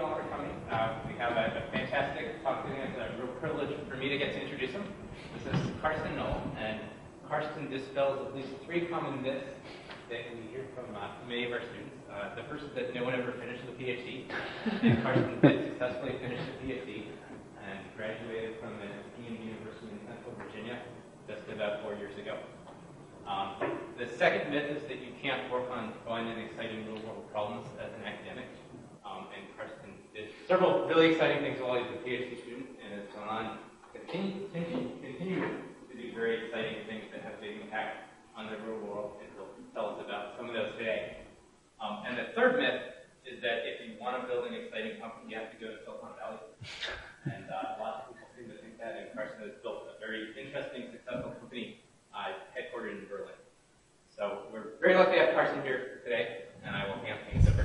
all for coming. We have a fantastic talk today. It's a real privilege for me to get to introduce him. This is Karsten Nohl, and Karsten dispels at least 3 common myths that we hear from many of our students. The first is that no one ever finished a PhD, and Karsten did successfully finish a PhD and graduated from the Community University in Central Virginia just about 4 years ago. The second myth is that you can't work on fun and exciting real-world problems as an academic. And Karsten did several really exciting things while he was a PhD student, and has gone on to continue to do very exciting things that have big impact on the real world, and he'll tell us about some of those today. And the third myth is that if you want to build an exciting company, you have to go to Silicon Valley. And lots of people seem to think that, and Karsten has built a very interesting, successful company headquartered in Berlin. So we're very lucky to have Karsten here today, and I will hand things over.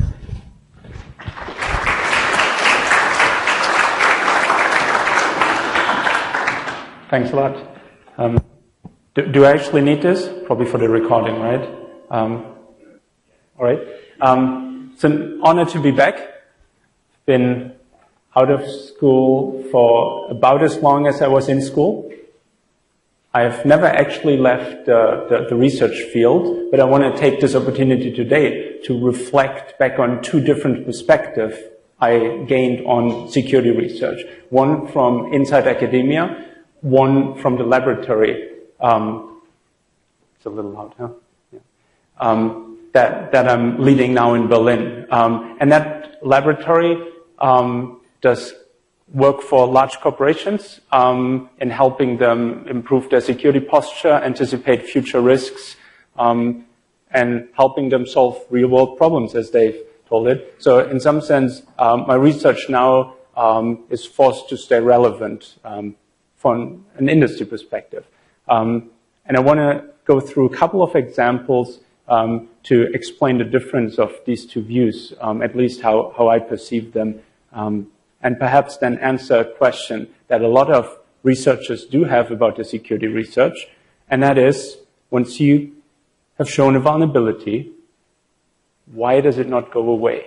Thanks a lot. Do I actually need this? Probably for the recording, right? All right. It's an honor to be back. Been out of school for about as long as I was in school. I've never actually left the research field, but I want to take this opportunity today to reflect back on 2 different perspectives I gained on security research. One from inside academia, one from the laboratory. It's a little loud, huh? Yeah. That I'm leading now in Berlin. And that laboratory does work for large corporations in helping them improve their security posture, anticipate future risks, and helping them solve real-world problems, as they've told it. So in some sense, my research now is forced to stay relevant from an industry perspective. And I want to go through a couple of examples to explain the difference of these 2 views, at least how I perceive them, and perhaps then answer a question that a lot of researchers do have about the security research, and that is, once you have shown a vulnerability, why does it not go away?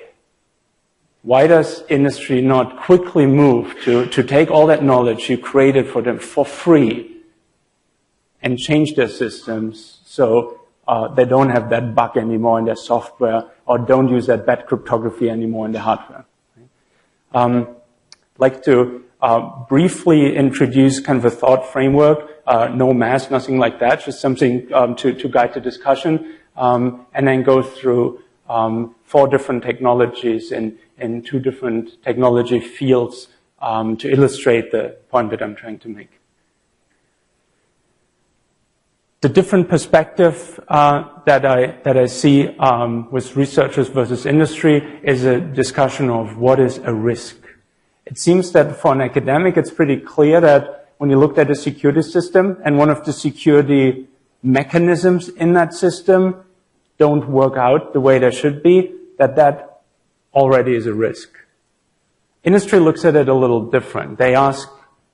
Why does industry not quickly move to take all that knowledge you created for them for free and change their systems so they don't have that bug anymore in their software, or don't use that bad cryptography anymore in their hardware? I'd like to briefly introduce kind of a thought framework, no mass, nothing like that, just something to guide the discussion, and then go through 4 different technologies in 2 different technology fields to illustrate the point that I'm trying to make. The different perspective that I see with researchers versus industry is a discussion of what is a risk. It seems that for an academic, it's pretty clear that when you looked at a security system and one of the security mechanisms in that system don't work out the way they should be, that already is a risk. Industry looks at it a little different. They ask,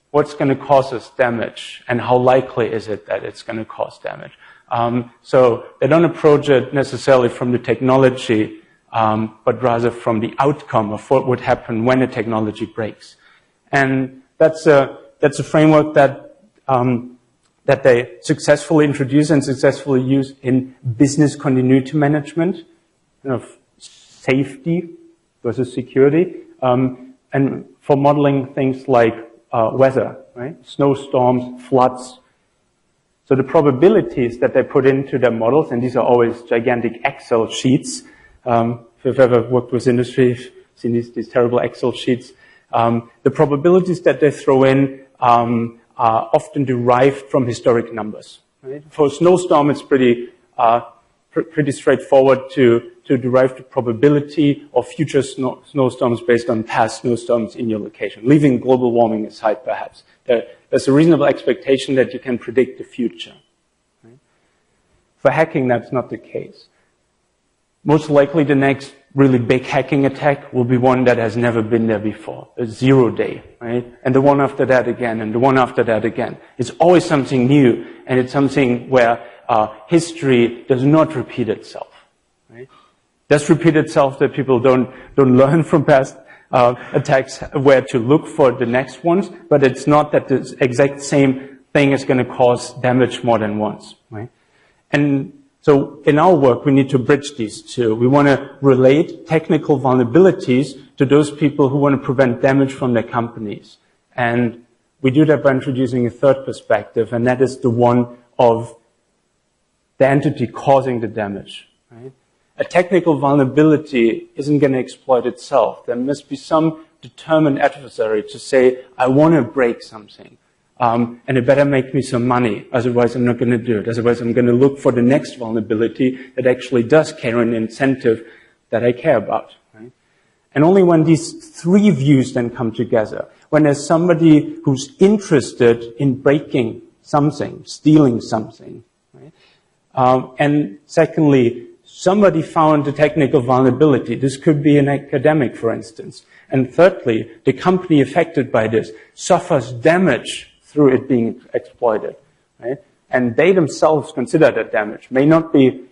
what's going to cause us damage, and how likely is it that it's going to cause damage? So they don't approach it necessarily from the technology, but rather from the outcome of what would happen when a technology breaks. And that's a framework that they successfully introduce and successfully use in business continuity management, safety versus security, and for modeling things like weather, right? Snowstorms, floods. So the probabilities that they put into their models, and these are always gigantic Excel sheets. If you've ever worked with industry, you've seen these terrible Excel sheets. The probabilities that they throw in are often derived from historic numbers. Right? For a snowstorm, it's pretty straightforward to derive the probability of future snowstorms based on past snowstorms in your location, leaving global warming aside, perhaps. There's a reasonable expectation that you can predict the future. Right? For hacking, that's not the case. Most likely, the next really big hacking attack will be one that has never been there before, a 0 day, right? And the one after that again, and the one after that again. It's always something new, and it's something where history does not repeat itself. Right? Does repeat itself that people don't learn from past attacks where to look for the next ones, but it's not that the exact same thing is going to cause damage more than once, right? And so in our work, we need to bridge these two. We want to relate technical vulnerabilities to those people who want to prevent damage from their companies. And we do that by introducing a third perspective, and that is the one of the entity causing the damage, right? A technical vulnerability isn't going to exploit itself. There must be some determined adversary to say, I want to break something, and it better make me some money, otherwise I'm not going to do it. Otherwise I'm going to look for the next vulnerability that actually does carry an incentive that I care about, right? And only when these three views then come together, when there's somebody who's interested in breaking something, stealing something, right? And secondly, somebody found a technical vulnerability. This could be an academic, for instance. And thirdly, the company affected by this suffers damage through it being exploited, right? And they themselves consider that damage. May not be,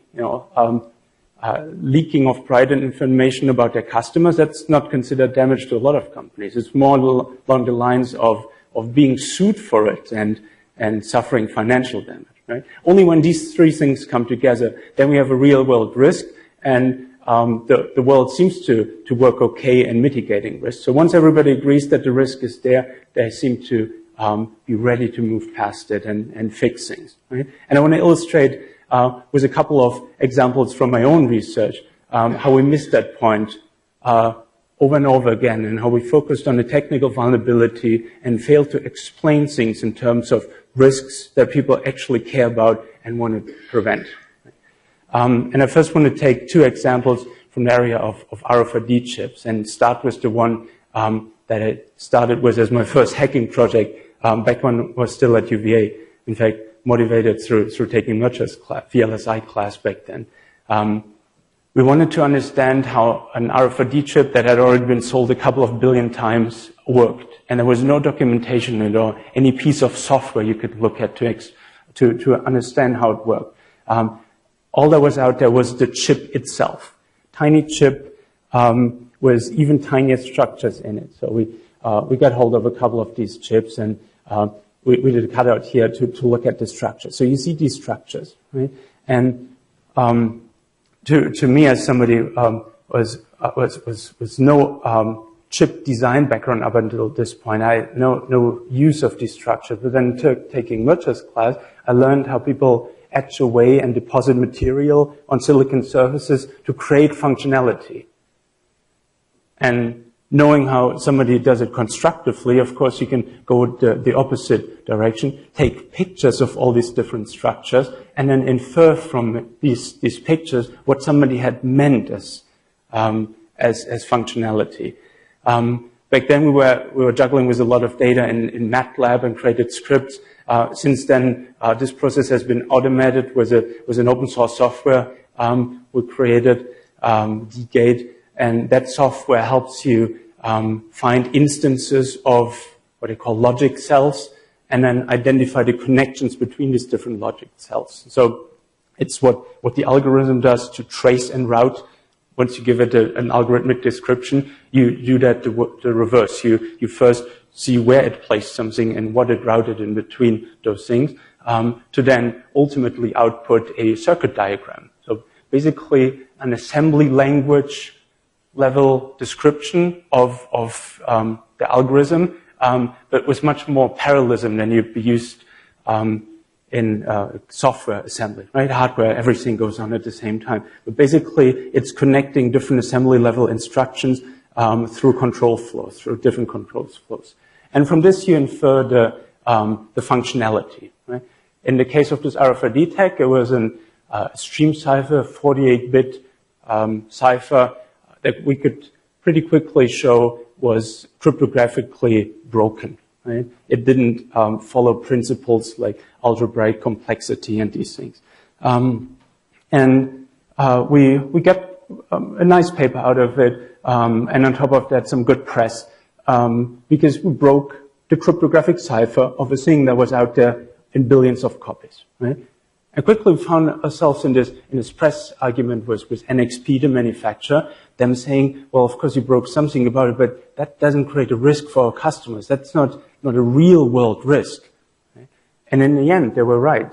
leaking of private information about their customers. That's not considered damage to a lot of companies. It's more along the lines of being sued for it and suffering financial damage. Right? Only when these three things come together, then we have a real-world risk, and the world seems to work okay in mitigating risk. So once everybody agrees that the risk is there, they seem to be ready to move past it and fix things. Right? And I want to illustrate with a couple of examples from my own research how we missed that point over and over again, and how we focused on a technical vulnerability and failed to explain things in terms of risks that people actually care about and want to prevent. And I first want to take two examples from the area of RFID chips and start with the one that I started with as my first hacking project back when I was still at UVA. In fact, motivated through taking Mercer's VLSI class back then. We wanted to understand how an RFID chip that had already been sold a couple of billion times worked. And there was no documentation or any piece of software you could look at to understand how it worked. All that was out there was the chip itself. Tiny chip with even tinier structures in it. So we got hold of a couple of these chips, and we did a cutout here to look at the structure. So you see these structures, right? And to me, as somebody was no chip design background up until this point, I had no use of these structures. But then taking Mercer's class, I learned how people etch away and deposit material on silicon surfaces to create functionality. And knowing how somebody does it constructively, of course, you can go the opposite direction, take pictures of all these different structures, and then infer from these pictures what somebody had meant as functionality. Back then, we were juggling with a lot of data in MATLAB and created scripts. Since then, this process has been automated with an open source software we created, dgate. And that software helps you find instances of what they call logic cells and then identify the connections between these different logic cells. So it's what the algorithm does to trace and route. Once you give it an algorithmic description, you do that the reverse. You first see where it placed something and what it routed in between those things to then ultimately output a circuit diagram. So basically an assembly language level description of the algorithm, but with much more parallelism than you'd be used in software assembly, right? Hardware, everything goes on at the same time. But basically, it's connecting different assembly level instructions through control flows, through different control flows. And from this, you infer the functionality, right? In the case of this RFID tag, it was a stream cipher, 48-bit cipher, that we could pretty quickly show was cryptographically broken. Right? It didn't follow principles like algebraic complexity and these things. And we got a nice paper out of it, and on top of that, some good press, because we broke the cryptographic cipher of a thing that was out there in billions of copies. Right? And quickly we found ourselves in this press argument with NXP, the manufacturer, them saying, well, of course you broke something about it, but that doesn't create a risk for our customers. That's not a real world risk. Right? And in the end, they were right.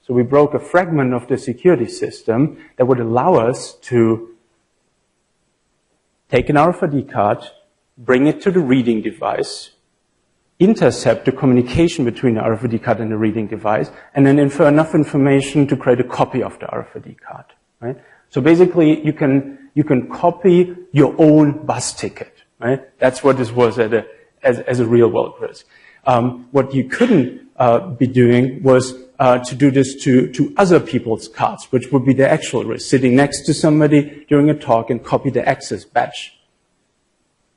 So we broke a fragment of the security system that would allow us to take an RFID card, bring it to the reading device, intercept the communication between the RFID card and the reading device, and then infer enough information to create a copy of the RFID card. Right? So basically, you can copy your own bus ticket. Right? That's what this was as a real world risk. What you couldn't be doing was to do this to other people's cards, which would be the actual risk, sitting next to somebody during a talk and copy the access badge.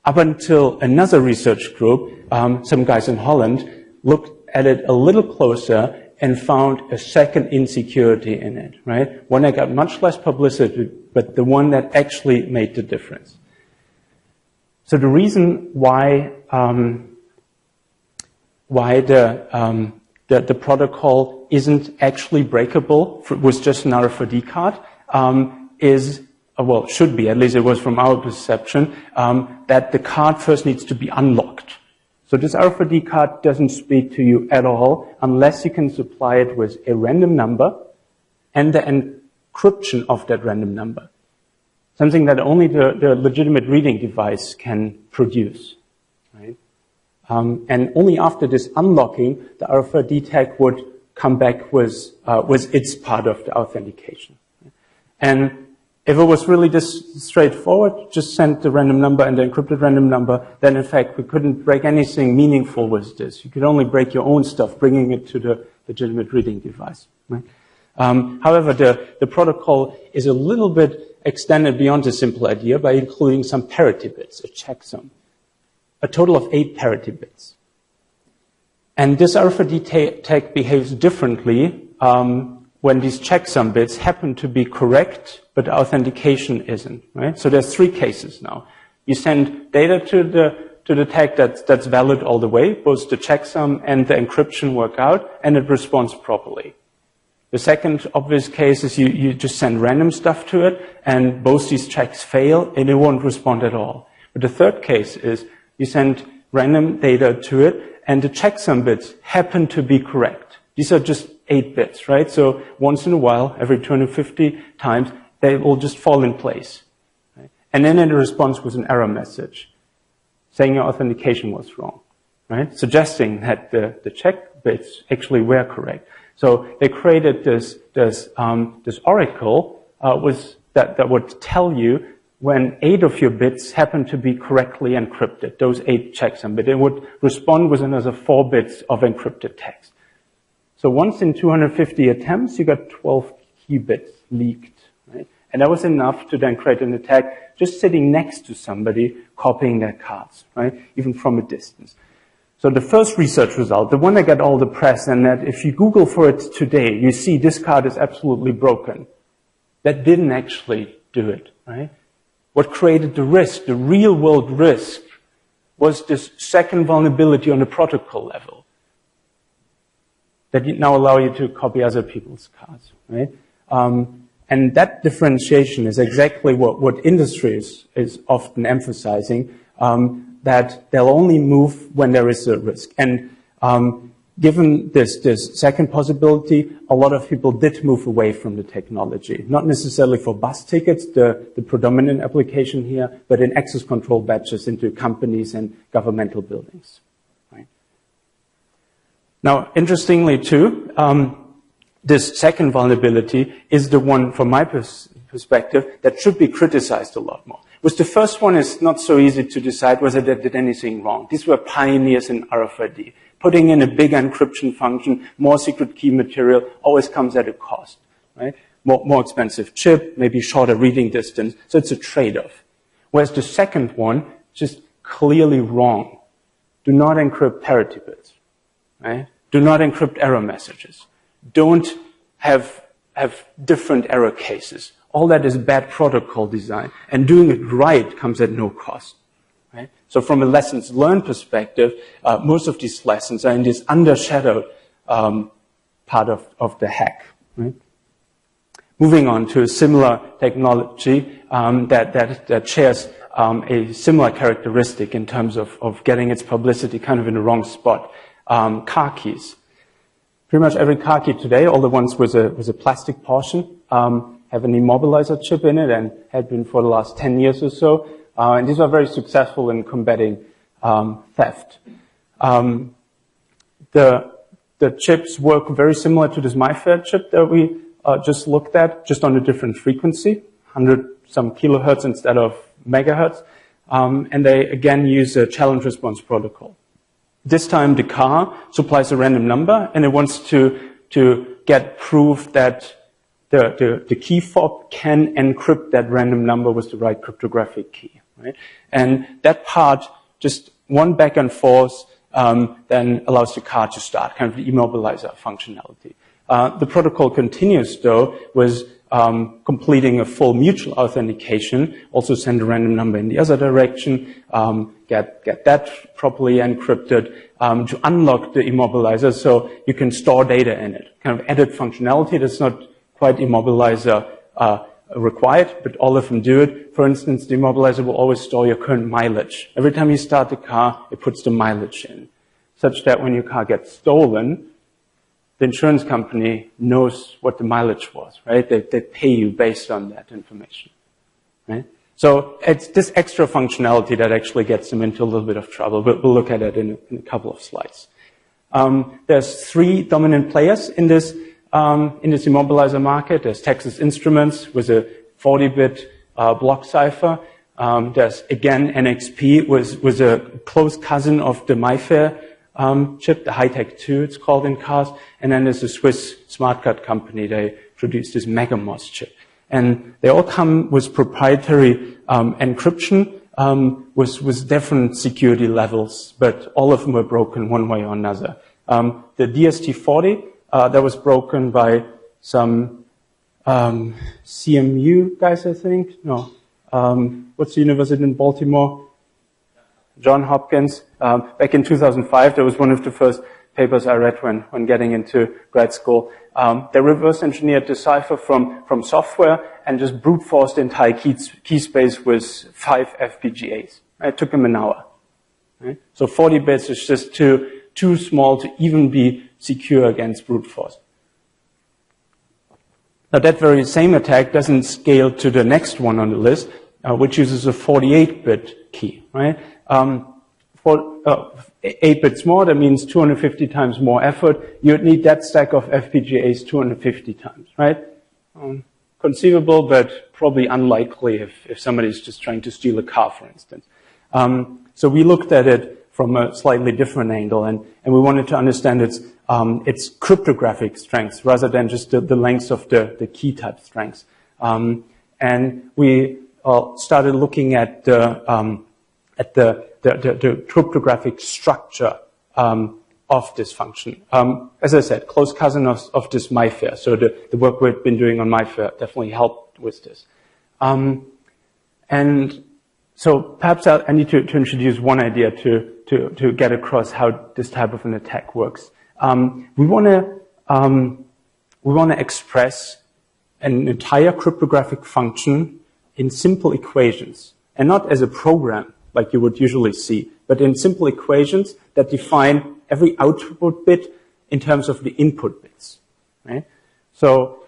Up until another research group, some guys in Holland, looked at it a little closer and found a second insecurity in it, right? One that got much less publicity, but the one that actually made the difference. So the reason why the protocol isn't actually breakable with just an RFID card should be, at least it was from our perception, that the card first needs to be unlocked. So this RFID card doesn't speak to you at all unless you can supply it with a random number and the encryption of that random number. Something that only the legitimate reading device can produce. Right? And only after this unlocking, the RFID tag would come back with its part of the authentication. And if it was really this straightforward, just send the random number and the encrypted random number, then in fact we couldn't break anything meaningful with this. You could only break your own stuff, bringing it to the legitimate reading device. Right? However, the protocol is a little bit extended beyond a simple idea by including some parity bits, a checksum. A total of 8 parity bits. And this RFID tag behaves differently when these checksum bits happen to be correct, but the authentication isn't. Right? So there's 3 cases now. You send data to the tag that's valid all the way, both the checksum and the encryption work out, and it responds properly. The second obvious case is you just send random stuff to it, and both these checks fail, and it won't respond at all. But the third case is you send random data to it, and the checksum bits happen to be correct. These are just 8 bits, right? So once in a while, every 250 times, they will just fall in place. Right? And then it responds with an error message saying your authentication was wrong, right? Suggesting that the check bits actually were correct. So they created this oracle that would tell you when 8 of your bits happen to be correctly encrypted, those 8 checksum bits, it would respond with another 4 bits of encrypted text. So once in 250 attempts, you got 12 key bits leaked, right? And that was enough to then create an attack just sitting next to somebody copying their cards, right? Even from a distance. So the first research result, the one that got all the press, and that if you Google for it today, you see this card is absolutely broken. That didn't actually do it, right? What created the risk, the real world risk, was this second vulnerability on the protocol level that now allow you to copy other people's cards, right? And that differentiation is exactly what industry is often emphasizing, that they'll only move when there is a risk. And given this second possibility, a lot of people did move away from the technology. Not necessarily for bus tickets, the predominant application here, but in access control badges into companies and governmental buildings. Right? Now, interestingly too, this second vulnerability is the one, from my perspective, that should be criticized a lot more. With the first one, it's not so easy to decide whether they did anything wrong. These were pioneers in RFID. Putting in a big encryption function, more secret key material, always comes at a cost, right? More expensive chip, maybe shorter reading distance, so it's a trade-off. Whereas the second one, just clearly wrong. Do not encrypt parity bits, right? Do not encrypt error messages. Don't have different error cases. All that is bad protocol design. And doing it right comes at no cost. Right? So from a lessons learned perspective, most of these lessons are in this undershadowed part of the hack. right? Moving on to a similar technology that shares a similar characteristic in terms of getting its publicity kind of in the wrong spot. Car keys. Pretty much every car key today, all the ones with a plastic portion, have an immobilizer chip in it and had been for the last 10 years or so. And these are very successful in combating theft. The chips work very similar to this MyFair chip that we just looked at, just on a different frequency, 100 some kilohertz instead of megahertz. And they again use a challenge response protocol. This time the car supplies a random number and it wants to get proof that the key fob can encrypt that random number with the right cryptographic key, right? And that part, just one back and forth, then allows the car to start, kind of the immobilizer functionality. The protocol continues, though, with completing a full mutual authentication, also send a random number in the other direction, get that properly encrypted, to unlock the immobilizer so you can store data in it. Kind of added functionality that's not quite immobilizer required, but all of them do it. For instance, the immobilizer will always store your current mileage. Every time you start the car, it puts the mileage in, such that when your car gets stolen, the insurance company knows what the mileage was, right? They pay you based on that information, right? So it's this extra functionality that actually gets them into a little bit of trouble. But we'll look at it in a couple of slides. There's three dominant players in this immobilizer market. There's Texas Instruments with a 40-bit block cipher. There's again NXP with a close cousin of the MyFair chip, the High-Tech 2 it's called in cars. And then there's a Swiss smart card company. They produced this MegaMOS chip. And they all come with proprietary encryption with different security levels, but all of them were broken one way or another. The DST-40, that was broken by some CMU guys, I think. No. What's the university in Baltimore? Johns Hopkins. Back in 2005, that was one of the first papers I read when getting into grad school. They reverse engineered the cipher from software and just brute forced the entire key space with 5 FPGAs. It took them an hour. Right? So 40 bits is just too small to even be secure against brute force. Now that very same attack doesn't scale to the next one on the list, which uses a 48-bit key, right? 8 bits more, that means 250 times more effort. You'd need that stack of FPGAs 250 times, right? Conceivable, but probably unlikely if somebody's just trying to steal a car, for instance. So we looked at it from a slightly different angle, and we wanted to understand its cryptographic strengths rather than just the length of the key type strengths. And we started looking at the cryptographic structure of this function. As I said, close cousin of this MyFair. So the work we've been doing on MyFair definitely helped with this. And so perhaps I need to introduce one idea to get across how this type of an attack works. We want to express an entire cryptographic function in simple equations, and not as a program like you would usually see, but in simple equations that define every output bit in terms of the input bits. Right? So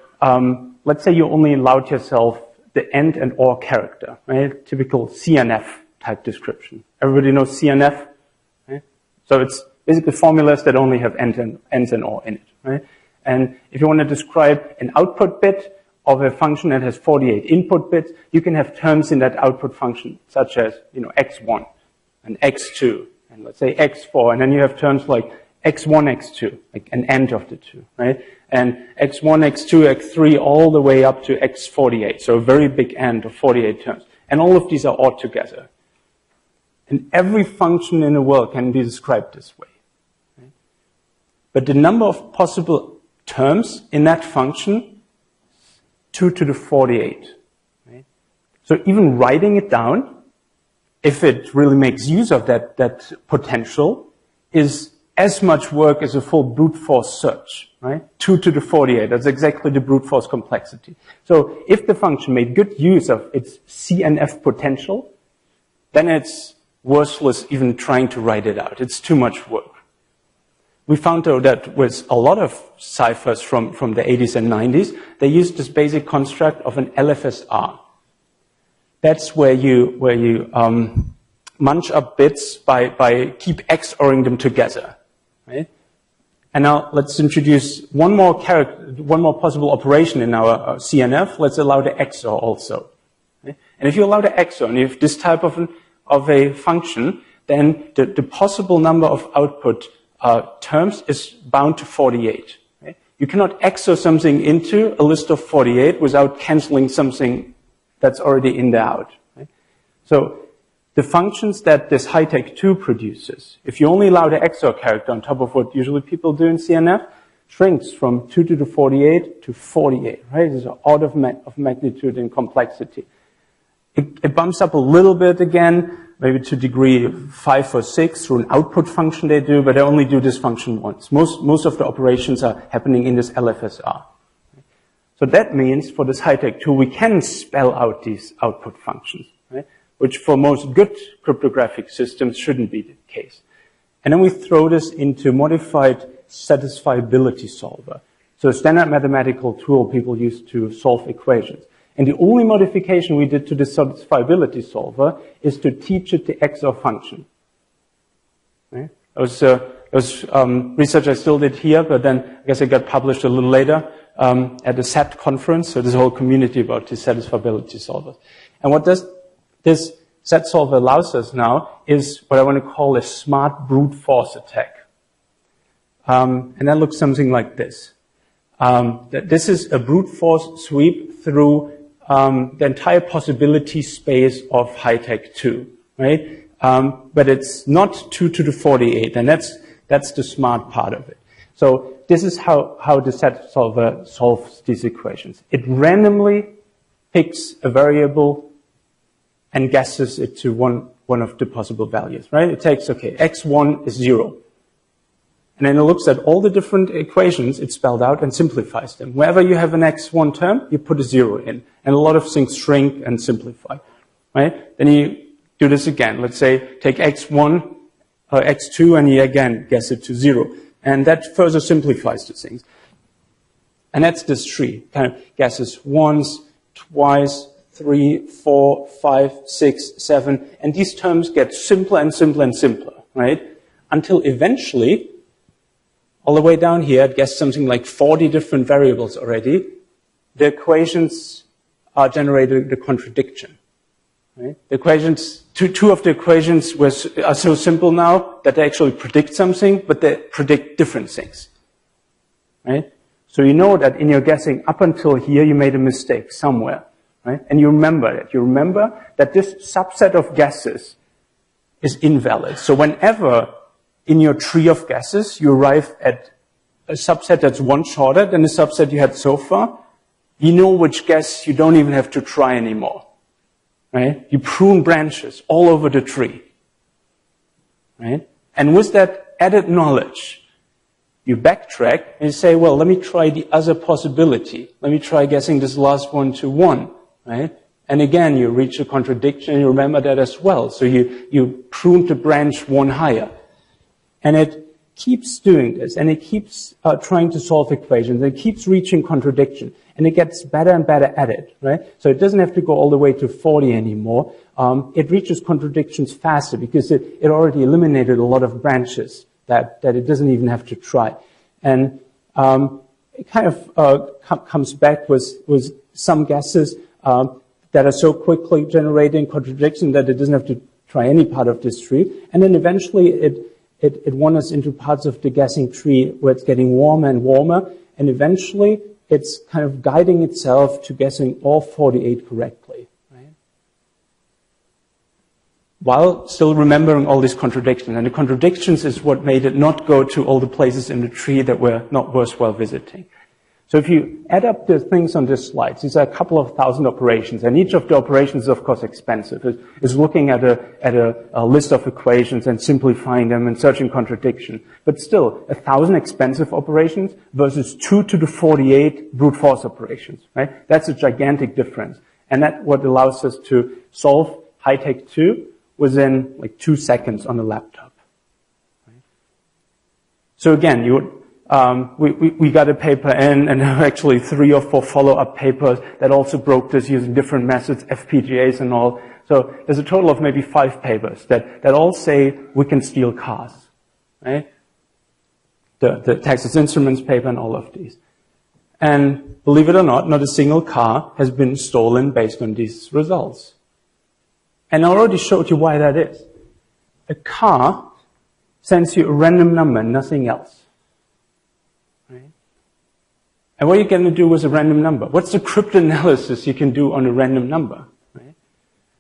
let's say you only allowed yourself the AND and OR character, right? Typical CNF type description. Everybody knows CNF, right? So it's basically formulas that only have ANDs and OR in it, right? And if you want to describe an output bit of a function that has 48 input bits, you can have terms in that output function, such as, x1 and x2, and let's say x4, and then you have terms like x1, x2, like an AND of the two, right? And x1, x2, x3, all the way up to x48, so a very big AND of 48 terms. And all of these are OR together. And every function in the world can be described this way. Right? But the number of possible terms in that function 2 to the 48. Right? So even writing it down, if it really makes use of that potential, is as much work as a full brute force search, right? 2 to the 48, that's exactly the brute force complexity. So if the function made good use of its CNF potential, then it's worthless even trying to write it out. It's too much work. We found, though, that with a lot of ciphers from the 80s and 90s, they used this basic construct of an LFSR. That's where you munch up bits by keep XORing them together, right? And now let's introduce one more possible operation in our CNF. Let's allow the XOR also. Okay? And if you allow the XOR and you have this type of a function, then the possible number of output terms is bound to 48. Okay? You cannot XOR something into a list of 48 without canceling something that's already in the out. Right? So the functions that this high-tech 2 produces, if you only allow the XOR character on top of what usually people do in CNF, shrinks from 2 to the 48 to 48, right? There's an order of magnitude in complexity. It bumps up a little bit again, maybe to degree 5 or 6 through an output function they do, but they only do this function once. Most of the operations are happening in this LFSR. So that means for this high-tech 2, we can spell out these output functions, right? Which for most good cryptographic systems shouldn't be the case. And then we throw this into modified satisfiability solver. So a standard mathematical tool people use to solve equations. And the only modification we did to the satisfiability solver is to teach it the XOR function. Right? It was research I still did here, but then I guess it got published a little later at the SAT conference. So there's a whole community about the satisfiability solvers. And what this SAT solver allows us now is what I want to call a smart brute force attack. And that looks something like this. This is a brute force sweep through the entire possibility space of high-tech 2, right? But it's not 2 to the 48, and that's the smart part of it. So this is how the SAT solver solves these equations. It randomly picks a variable and guesses it to one of the possible values, right? It takes, okay, x1 is 0. And then it looks at all the different equations it spelled out and simplifies them. Wherever you have an x1 term, you put a 0 in. And a lot of things shrink and simplify, right? Then you do this again. Let's say take x1 or x2 and you again guess it to 0. And that further simplifies the things. And that's this tree. Kind of guesses once, twice, 3, 4, 5, 6, 7. And these terms get simpler and simpler and simpler, right? Until eventually, all the way down here, it gets something like 40 different variables already. The equations are generating the contradiction. Right? The equations, two of the equations are so simple now that they actually predict something, but they predict different things. Right? So you know that in your guessing up until here, you made a mistake somewhere. Right? And you remember it. You remember that this subset of guesses is invalid. So whenever in your tree of guesses, you arrive at a subset that's one shorter than the subset you had so far, you know which guess you don't even have to try anymore. Right? You prune branches all over the tree. Right? And with that added knowledge, you backtrack and you say, well, let me try the other possibility. Let me try guessing this last one to 1. Right? And again, you reach a contradiction and you remember that as well. So you prune the branch one higher. And it keeps doing this, and it keeps trying to solve equations. It keeps reaching contradiction, and it gets better and better at it, right? So it doesn't have to go all the way to 40 anymore. It reaches contradictions faster because it already eliminated a lot of branches that it doesn't even have to try. And it kind of comes back with some guesses that are so quickly generating contradiction that it doesn't have to try any part of this tree. And then eventually it wanders into parts of the guessing tree where it's getting warmer and warmer, and eventually it's kind of guiding itself to guessing all 48 correctly, right? While still remembering all these contradictions. And the contradictions is what made it not go to all the places in the tree that were not worthwhile visiting. So if you add up the things on this slide, these are a couple of thousand operations, and each of the operations is, of course, expensive. It's looking at a list of equations and simplifying them and searching contradiction. But still, 1,000 expensive operations versus 2 to the 48 brute force operations, right? That's a gigantic difference. And that's what allows us to solve high-tech 2 within like 2 seconds on a laptop. Right? So again, we got a paper in, and there were actually 3 or 4 follow-up papers that also broke this using different methods, FPGAs and all. So there's a total of maybe 5 papers that all say we can steal cars, right? The Texas Instruments paper and all of these. And believe it or not a single car has been stolen based on these results. And I already showed you why that is. A car sends you a random number, nothing else. And what are you going to do with a random number? What's the cryptanalysis you can do on a random number? Right?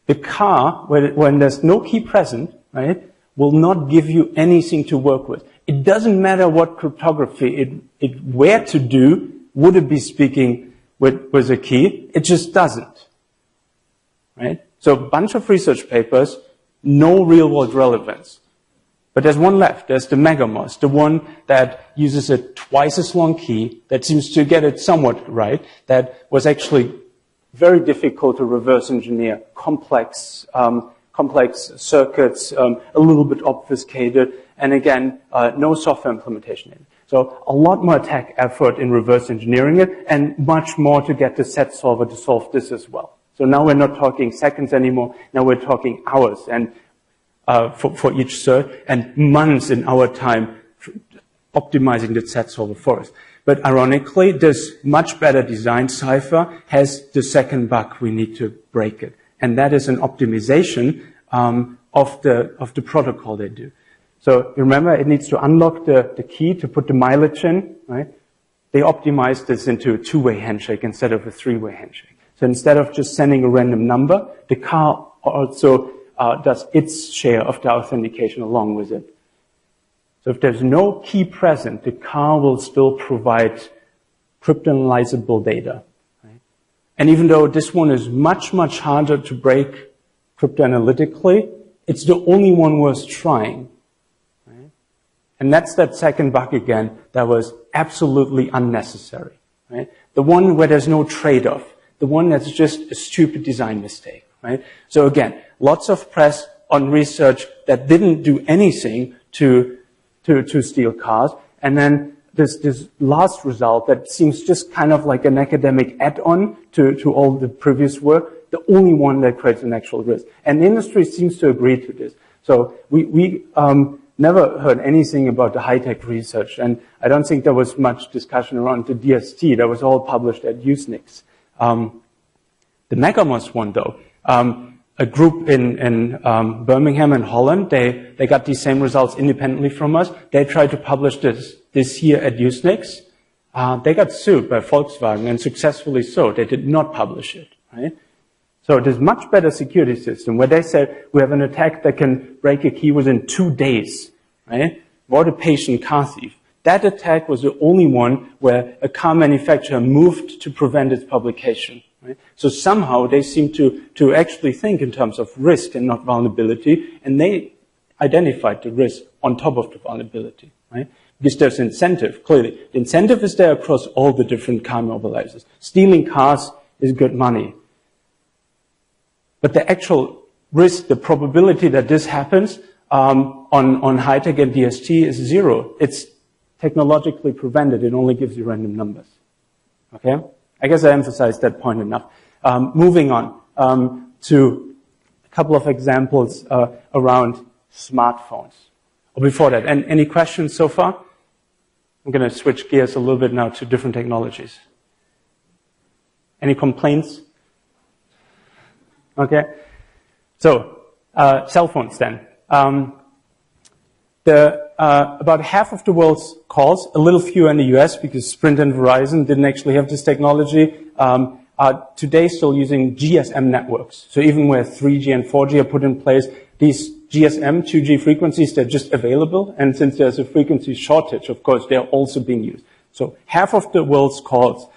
The car, when there's no key present, right, will not give you anything to work with. It doesn't matter what cryptography it were to do, would it be speaking with a key? It just doesn't. Right? So a bunch of research papers, no real-world relevance. But there's one left. There's the MegaMOS, the one that uses a twice as long key, that seems to get it somewhat right, that was actually very difficult to reverse engineer, complex circuits, a little bit obfuscated, and again, no software implementation in it. So a lot more attack effort in reverse engineering it, and much more to get the set solver to solve this as well. So now we're not talking seconds anymore, now we're talking hours, and for each cert, and months in our time optimizing the set solver for us. But ironically, this much better designed cipher has the second bug we need to break it. And that is an optimization of the protocol they do. So remember, it needs to unlock the key to put the mileage in, right? They optimized this into a 2-way handshake instead of a 3-way handshake. So instead of just sending a random number, the car also does its share of the authentication along with it. So if there's no key present, the car will still provide cryptanalyzable data. Right? And even though this one is much, much harder to break cryptoanalytically, it's the only one worth trying. Right? And that's that second bug again that was absolutely unnecessary. Right? The one where there's no trade-off. The one that's just a stupid design mistake. Right? So again, lots of press on research that didn't do anything to steal cars. And then this last result that seems just kind of like an academic add-on to all the previous work, the only one that creates an actual risk. And the industry seems to agree to this. So we never heard anything about the high-tech research. And I don't think there was much discussion around the DST. That was all published at Usenix. The MegaMOS one, though, a group in Birmingham in Holland, they got these same results independently from us. They tried to publish this year at Usenix. They got sued by Volkswagen, and successfully so. They did not publish it, right? So there's much better security system where they said we have an attack that can break a key within 2 days, right? What a patient car thief. That attack was the only one where a car manufacturer moved to prevent its publication. Right? So somehow they seem to actually think in terms of risk and not vulnerability, and they identified the risk on top of the vulnerability, right? Because there's incentive, clearly. The incentive is there across all the different car mobilizers. Stealing cars is good money. But the actual risk, the probability that this happens on high-tech and DST is 0. It's technologically prevented. It only gives you random numbers. Okay? I guess I emphasized that point enough. Moving on to a couple of examples around smartphones. Or before that, any questions so far? I'm going to switch gears a little bit now to different technologies. Any complaints? Okay. So, cell phones then. About half of the world's calls, a little fewer in the US because Sprint and Verizon didn't actually have this technology, are today still using GSM networks. So even where 3G and 4G are put in place, these GSM, 2G frequencies, they're just available. And since there's a frequency shortage, of course, they're also being used. So half of the world's calls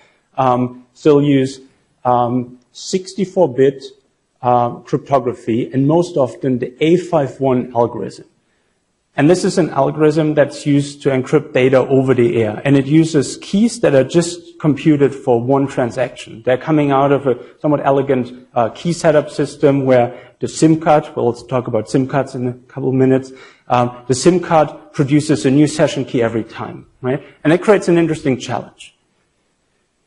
still use 64-bit cryptography, and most often the A51 algorithm. And this is an algorithm that's used to encrypt data over the air. And it uses keys that are just computed for one transaction. They're coming out of a somewhat elegant key setup system where the SIM card, well, let's talk about SIM cards in a couple of minutes, the SIM card produces a new session key every time, right? And it creates an interesting challenge.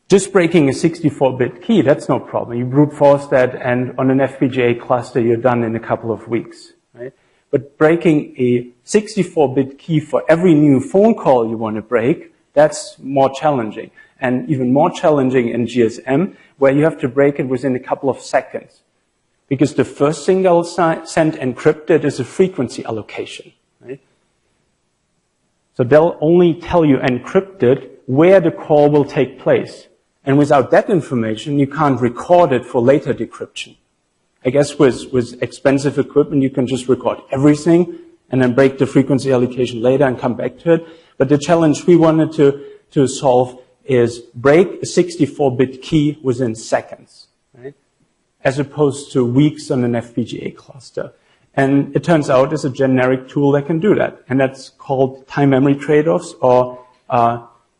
Just breaking a 64-bit key, that's no problem. You brute force that, and on an FPGA cluster, you're done in a couple of weeks, right? But breaking a 64-bit key for every new phone call you want to break, that's more challenging. And even more challenging in GSM, where you have to break it within a couple of seconds. Because the first thing they'll send encrypted is a frequency allocation, right? So they'll only tell you encrypted where the call will take place. And without that information, you can't record it for later decryption. I guess with expensive equipment, you can just record everything and then break the frequency allocation later and come back to it. But the challenge we wanted to solve is break a 64-bit key within seconds, right? As opposed to weeks on an FPGA cluster. And it turns out there's a generic tool that can do that. And that's called time-memory trade-offs, or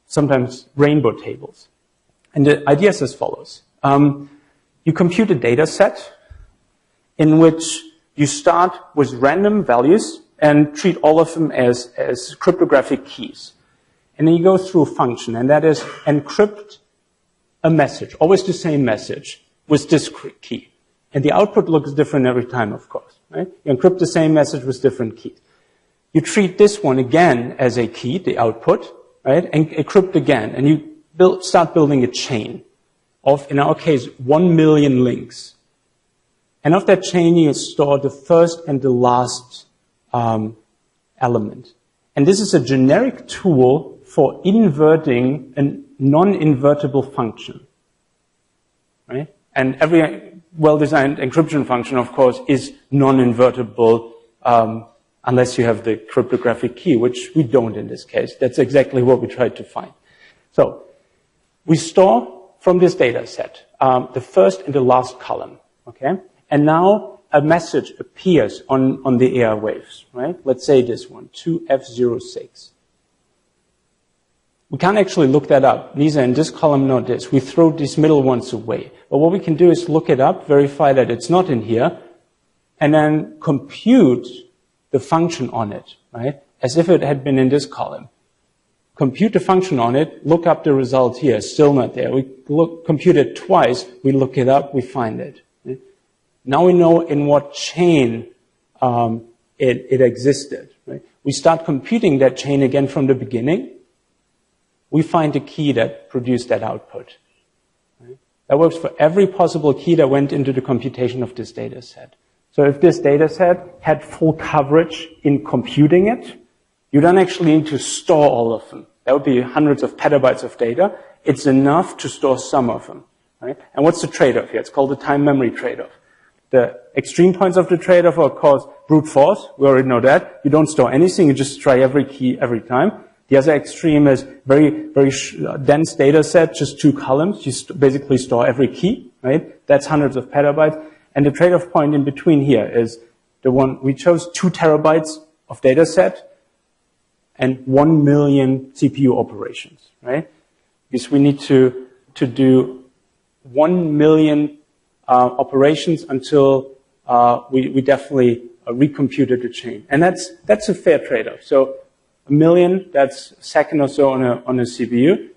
sometimes rainbow tables. And the idea is as follows. You compute a data set in which you start with random values and treat all of them as cryptographic keys. And then you go through a function, and that is encrypt a message, always the same message, with this key. And the output looks different every time, of course, right? You encrypt the same message with different keys. You treat this one again as a key, the output, right? And encrypt again, and you start building a chain of, in our case, 1 million links. And of that chain, you store the first and the last element. And this is a generic tool for inverting a non-invertible function, right? And every well-designed encryption function, of course, is non-invertible unless you have the cryptographic key, which we don't in this case. That's exactly what we tried to find. So we store from this data set the first and the last column, okay? And now a message appears on the airwaves, right? Let's say this one, 2F06. We can't actually look that up, neither in this column nor this. We throw these middle ones away. But what we can do is look it up, verify that it's not in here, and then compute the function on it, right? As if it had been in this column. Compute the function on it, look up the result here, still not there. We compute it twice, we look it up, we find it. Right? Now we know in what chain it existed. Right? We start computing that chain again from the beginning. We find a key that produced that output. Right? That works for every possible key that went into the computation of this data set. So if this data set had full coverage in computing it, you don't actually need to store all of them. That would be hundreds of petabytes of data. It's enough to store some of them. Right? And what's the trade-off here? It's called the time-memory trade-off. The extreme points of the trade-off are, of course, brute force. We already know that. You don't store anything. You just try every key every time. The other extreme is very, very dense data set, just 2 columns. You basically store every key, right? That's hundreds of petabytes. And the trade-off point in between here is the one we chose 2 terabytes of data set and 1 million CPU operations, right? Because we need to do 1 million operations until we definitely recomputed the chain. And that's a fair trade-off. So 1 million, that's a second or so on a CPU,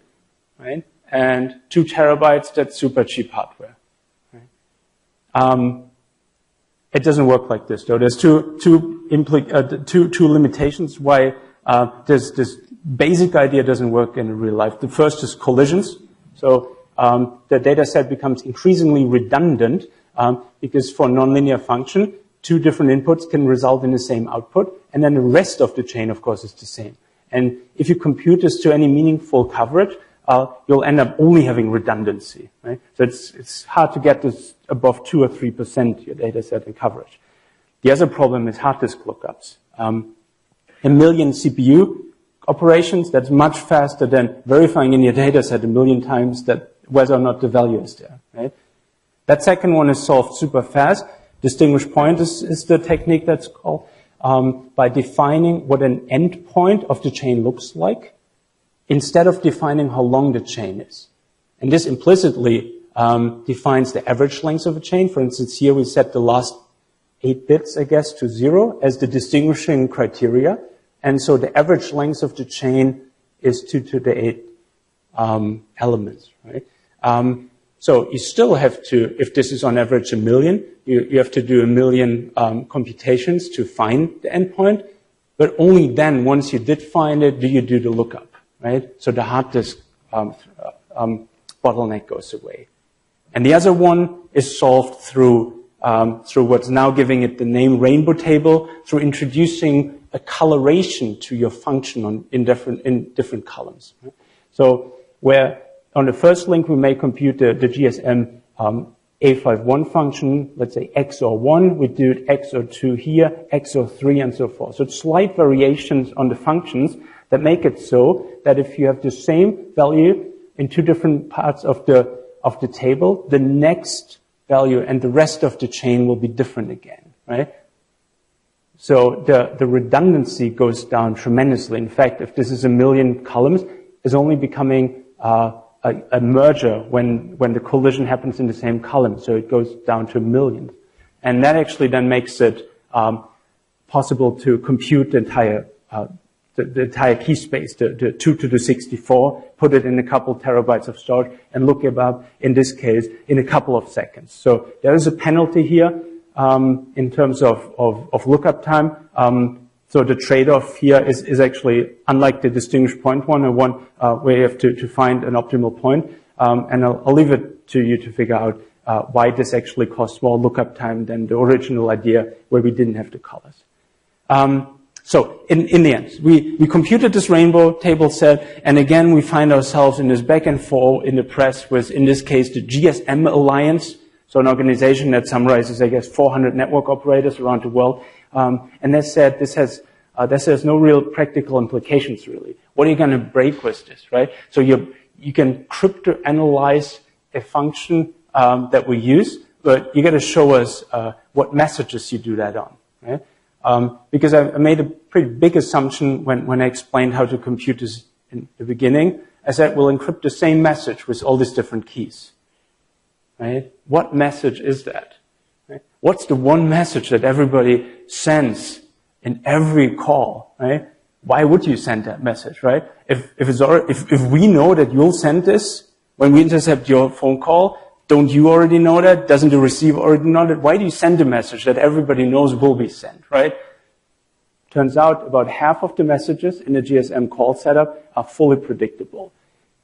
right? And 2 terabytes, that's super cheap hardware. Right? It doesn't work like this, though. There's two limitations why this basic idea doesn't work in real life. The first is collisions. So the data set becomes increasingly redundant because for a nonlinear function, 2 different inputs can result in the same output, and then the rest of the chain, of course, is the same. And if you compute this to any meaningful coverage, you'll end up only having redundancy, right? So it's hard to get this above 2 or 3% your data set in coverage. The other problem is hard disk lookups. 1 million CPU operations. That's much faster than verifying in your data set 1 million times that whether or not the value is there, right? That second one is solved super fast. Distinguished point is the technique that's called, by defining what an endpoint of the chain looks like, instead of defining how long the chain is. And this implicitly defines the average length of a chain. For instance, here we set the last 8 bits, I guess, to 0 as the distinguishing criteria. And so the average length of the chain is 2 to the 8 elements, right? So you still have to, if this is on average 1 million, you have to do 1 million computations to find the endpoint. But only then, once you did find it, do you do the lookup, right? So the hard disk bottleneck goes away. And the other one is solved through what's now giving it the name rainbow table, through introducing a coloration to your function in different columns. Right? So where on the first link we may compute the GSM A51 function, let's say XOR1, we do it XOR2 here, XOR3 and so forth. So it's slight variations on the functions that make it so that if you have the same value in 2 different parts of the table, the next value and the rest of the chain will be different again, right? So the redundancy goes down tremendously. In fact, if this is 1 million columns, it's only becoming a merger when the collision happens in the same column. So it goes down to 1 million. And that actually then makes it possible to compute the entire key space, the 2 to the 64, put it in a couple terabytes of storage, and look it up, in this case, in a couple of seconds. So there is a penalty here in terms of lookup time. So the trade-off here is actually, unlike the distinguished point one where you have to find an optimal point. And I'll leave it to you to figure out why this actually costs more lookup time than the original idea where we didn't have the colors. So in the end, we computed this rainbow table set, and again we find ourselves in this back and forth in the press with, in this case, the GSM Alliance, so an organization that summarizes, I guess, 400 network operators around the world. And they said this has no real practical implications, really. What are you going to break with this, right? So you can crypto-analyze a function that we use, but you got to show us what messages you do that on, right? Because I made a pretty big assumption when I explained how to compute this in the beginning. I said we'll encrypt the same message with all these different keys, right? What message is that? Right? What's the one message that everybody sends in every call, right? Why would you send that message, right? If we know that you'll send this when we intercept your phone call, don't you already know that? Doesn't the receiver already know that? Why do you send a message that everybody knows will be sent, right? Turns out about half of the messages in the GSM call setup are fully predictable.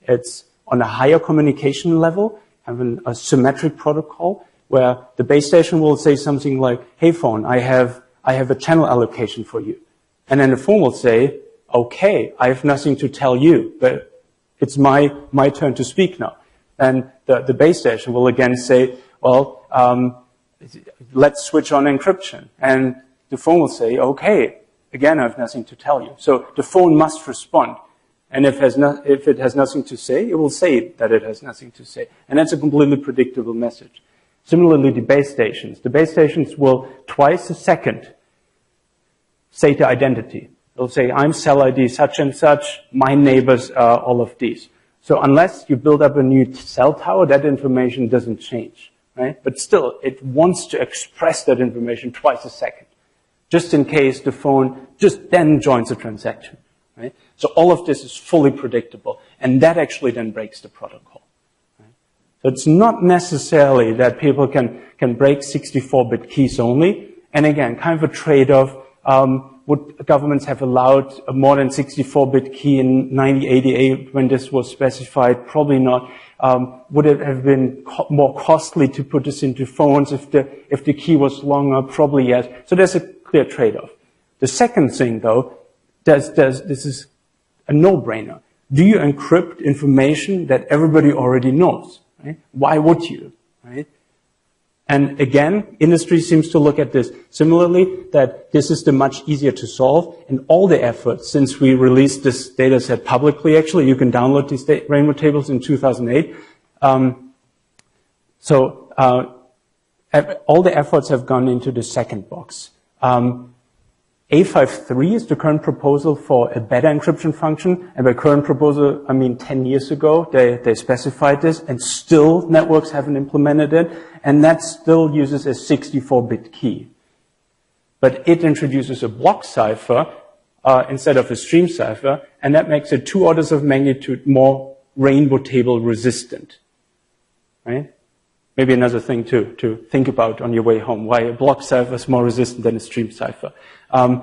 It's on a higher communication level, having a symmetric protocol, where the base station will say something like, hey phone, I have a channel allocation for you. And then the phone will say, okay, I have nothing to tell you, but it's my turn to speak now. And the base station will again say, well, let's switch on encryption. And the phone will say, okay, again, I have nothing to tell you. So the phone must respond. And if it has nothing to say, it will say that it has nothing to say. And that's a completely predictable message. Similarly, the base stations will twice a second say the identity. They'll say, I'm cell ID such and such, my neighbors are all of these. So unless you build up a new cell tower, that information doesn't change, right? But still, it wants to express that information twice a second, just in case the phone just then joins a transaction, right? So all of this is fully predictable, and that actually then breaks the protocol. Right? So it's not necessarily that people can break 64-bit keys only, and again, kind of a trade-off. Would governments have allowed a more than 64-bit key in 1988 when this was specified? Probably not. Would it have been more costly to put this into phones if the key was longer? Probably yes. So there's a clear trade-off. The second thing, though, this is a no-brainer. Do you encrypt information that everybody already knows? Right? Why would you? Right? And again, industry seems to look at this similarly, that this is the much easier to solve. And all the efforts, since we released this data set publicly, actually, you can download these rainbow tables in 2008. All the efforts have gone into the second box. A53 is the current proposal for a better encryption function. And by current proposal, I mean 10 years ago, they specified this, and still networks haven't implemented it. And that still uses a 64-bit key. But it introduces a block cipher instead of a stream cipher, and that makes it 2 orders of magnitude more rainbow table resistant. Right? Maybe another thing to think about on your way home, why a block cipher is more resistant than a stream cipher.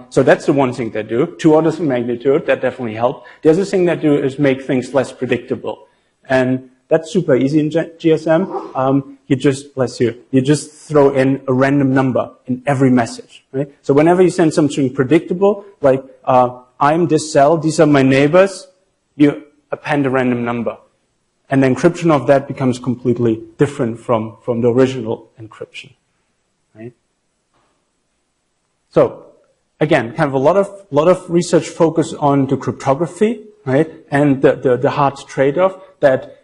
So that's the one thing they do. 2 orders of magnitude, that definitely helped. The other thing they do is make things less predictable. And that's super easy in GSM. You just throw in a random number in every message, right? So whenever you send something predictable, like, I'm this cell, these are my neighbors, you append a random number. And the encryption of that becomes completely different from the original encryption, right? So, again, kind of a lot of research focus on the cryptography, right? And the hard trade-off that,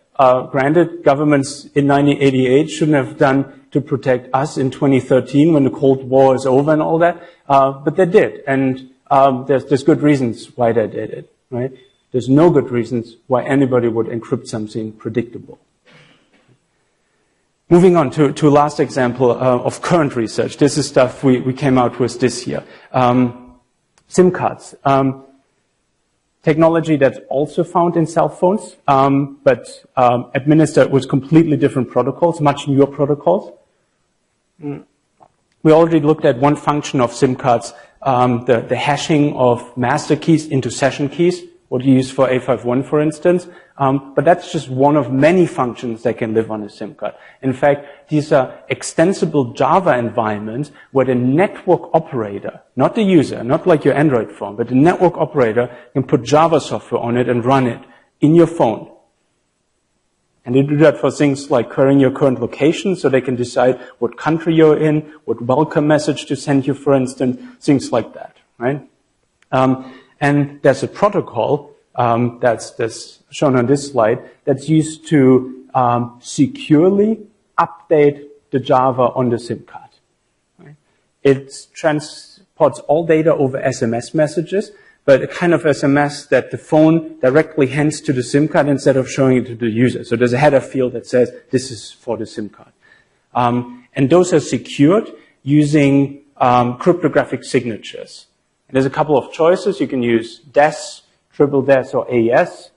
granted, governments in 1988 shouldn't have done to protect us in 2013 when the Cold War is over and all that, but they did. And there's good reasons why they did it, right? There's no good reasons why anybody would encrypt something predictable. Moving on to last example of current research. This is stuff we came out with this year. SIM cards. Technology that's also found in cell phones, but administered with completely different protocols, much newer protocols. We already looked at one function of SIM cards, the hashing of master keys into session keys, what you use for A51, for instance. But that's just one of many functions that can live on a SIM card. In fact, these are extensible Java environments where the network operator, not the user, not like your Android phone, but the network operator can put Java software on it and run it in your phone. And they do that for things like querying your current location, so they can decide what country you're in, what welcome message to send you, for instance, things like that, right? And there's a protocol that's shown on this slide that's used to securely update the Java on the SIM card. Right? It transports all data over SMS messages, but a kind of SMS that the phone directly hands to the SIM card instead of showing it to the user. So there's a header field that says this is for the SIM card. And those are secured using cryptographic signatures. There's a couple of choices. You can use DES, triple DES, or AES.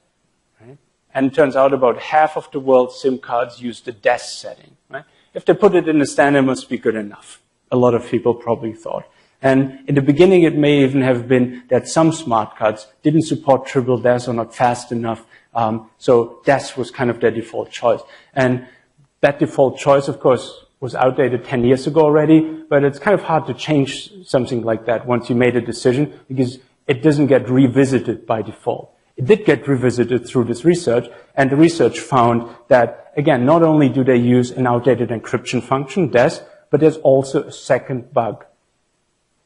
Right? And it turns out about half of the world's SIM cards use the DES setting. Right? If they put it in the standard, it must be good enough. A lot of people probably thought. And in the beginning, it may even have been that some smart cards didn't support triple DES or not fast enough. So DES was kind of their default choice. And that default choice, of course, was outdated 10 years ago already, but it's kind of hard to change something like that once you made a decision because it doesn't get revisited by default. It did get revisited through this research, and the research found that, again, not only do they use an outdated encryption function, DES, but there's also a second bug.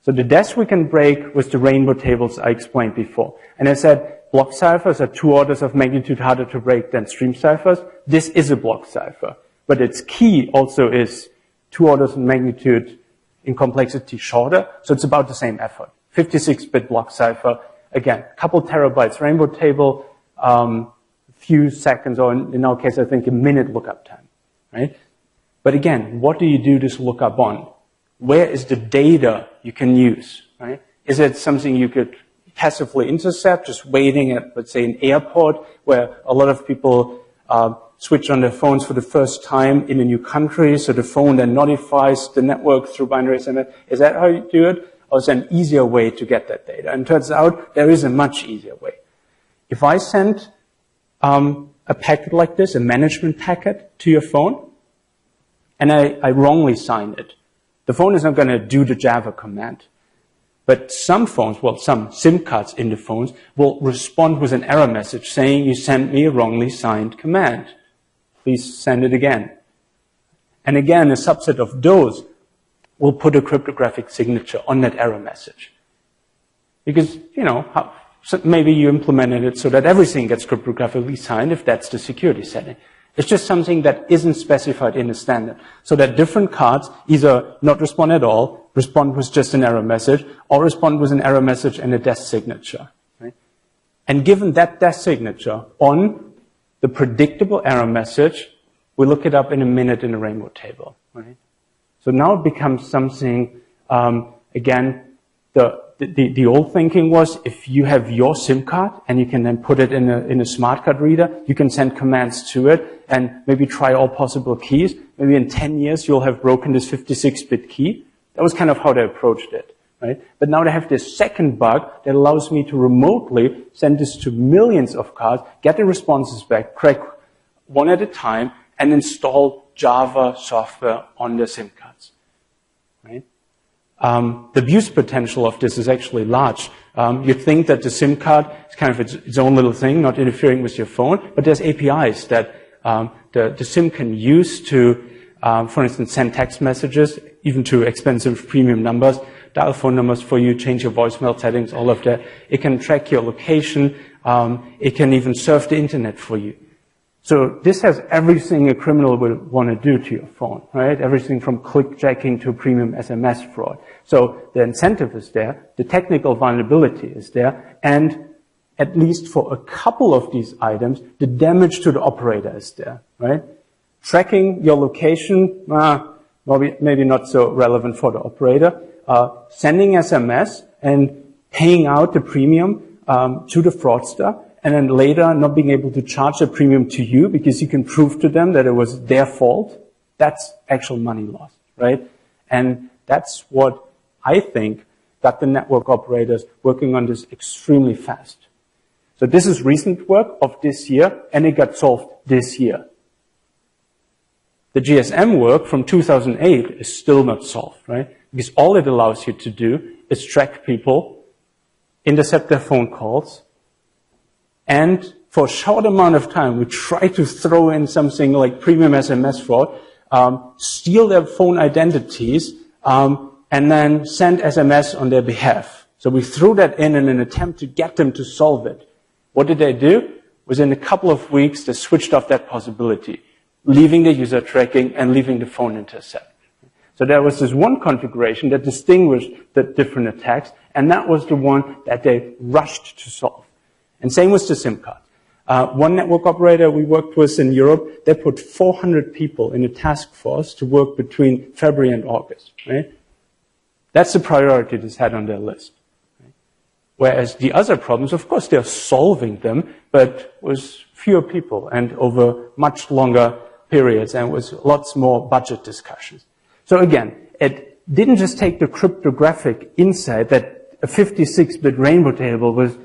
So the DES we can break with the rainbow tables I explained before. And I said block ciphers are 2 orders of magnitude harder to break than stream ciphers. This is a block cipher. But its key also is 2 orders of magnitude in complexity shorter, so it's about the same effort. 56-bit block cipher, again, a couple terabytes rainbow table, a few seconds, or in our case, I think a minute lookup time, right? But again, what do you do this lookup on? Where is the data you can use, right? Is it something you could passively intercept, just waiting at, let's say, an airport where a lot of people switch on their phones for the first time in a new country, so the phone then notifies the network through binary SMS. Is that how you do it? Or is there an easier way to get that data? And it turns out there is a much easier way. If I send a packet like this, a management packet, to your phone, and I wrongly sign it, the phone is not going to do the Java command. But some phones, well, some SIM cards in the phones will respond with an error message saying you sent me a wrongly signed command. Please send it again. And again, a subset of those will put a cryptographic signature on that error message. Because, so maybe you implemented it so that everything gets cryptographically signed if that's the security setting. It's just something that isn't specified in the standard. So that different cards either not respond at all, respond with just an error message, or respond with an error message and a death signature. Right? And given that death signature on the predictable error message, we look it up in a minute in a rainbow table. Right? So now it becomes something, again, the old thinking was if you have your SIM card and you can then put it in a smart card reader, you can send commands to it and maybe try all possible keys. Maybe in 10 years you'll have broken this 56-bit key. That was kind of how they approached it, right? But now they have this second bug that allows me to remotely send this to millions of cards, get the responses back, crack one at a time, and install Java software on the SIM cards, right? The abuse potential of this is actually large. You'd think that the SIM card is kind of its own little thing, not interfering with your phone, but there's APIs that the SIM can use to, for instance, send text messages, even to expensive premium numbers, dial phone numbers for you, change your voicemail settings, all of that. It can track your location. It can even surf the internet for you. So this has everything a criminal would want to do to your phone, right? Everything from clickjacking to premium SMS fraud. So the incentive is there, the technical vulnerability is there, and at least for a couple of these items, the damage to the operator is there, right? Tracking your location, maybe not so relevant for the operator. Sending SMS and paying out the premium to the fraudster, and then later not being able to charge a premium to you because you can prove to them that it was their fault, that's actual money lost, right? And that's what I think got the network operators working on this extremely fast. So this is recent work of this year, and it got solved this year. The GSM work from 2008 is still not solved, right? Because all it allows you to do is track people, intercept their phone calls, and for a short amount of time, we try to throw in something like premium SMS fraud, steal their phone identities, and then send SMS on their behalf. So we threw that in an attempt to get them to solve it. What did they do? Within a couple of weeks, they switched off that possibility, leaving the user tracking and leaving the phone intercept. So there was this one configuration that distinguished the different attacks, and that was the one that they rushed to solve. And same with the SIM card. One network operator we worked with in Europe, they put 400 people in a task force to work between February and August, right? That's the priority that's had on their list. Right? Whereas the other problems, of course, they're solving them, but with fewer people and over much longer periods and with lots more budget discussions. So again, it didn't just take the cryptographic insight that a 56-bit rainbow table was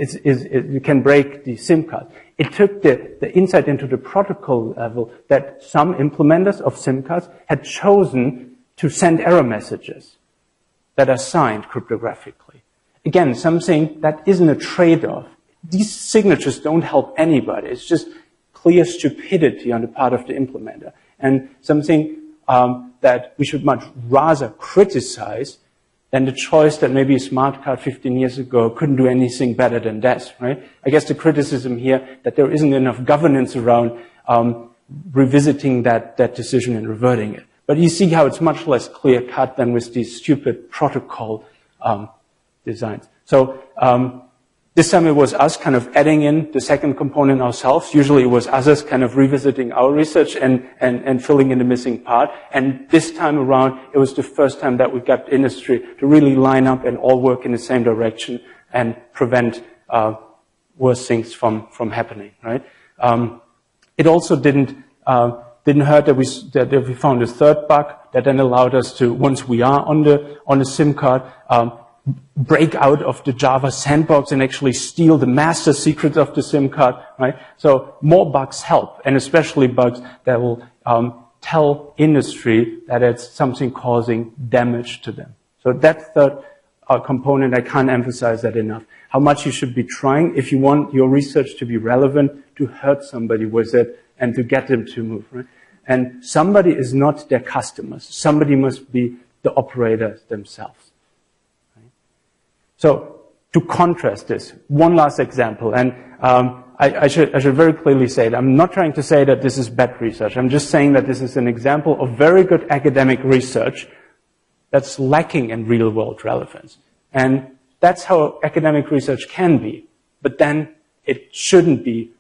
you can break the SIM card. It took the insight into the protocol level that some implementers of SIM cards had chosen to send error messages that are signed cryptographically. Again, something that isn't a trade-off. These signatures don't help anybody. It's just clear stupidity on the part of the implementer. And something that we should much rather criticize than the choice that maybe a smart card 15 years ago couldn't do anything better than that, right? I guess the criticism here that there isn't enough governance around revisiting that decision and reverting it. But you see how it's much less clear-cut than with these stupid protocol designs. So this time it was us kind of adding in the second component ourselves. Usually it was others kind of revisiting our research and filling in the missing part. And this time around, it was the first time that we got industry to really line up and all work in the same direction and prevent worse things from happening, right? It also didn't hurt that we found a third bug that then allowed us to, once we are on the SIM card, break out of the Java sandbox and actually steal the master secrets of the SIM card, right? So more bugs help, and especially bugs that will tell industry that it's something causing damage to them. So that third component, I can't emphasize that enough. How much you should be trying if you want your research to be relevant, to hurt somebody with it and to get them to move, right? And somebody is not their customers. Somebody must be the operators themselves. Right? So to contrast this, one last example, and I should very clearly say that I'm not trying to say that this is bad research. I'm just saying that this is an example of very good academic research that's lacking in real-world relevance. And that's how academic research can be. But then it shouldn't be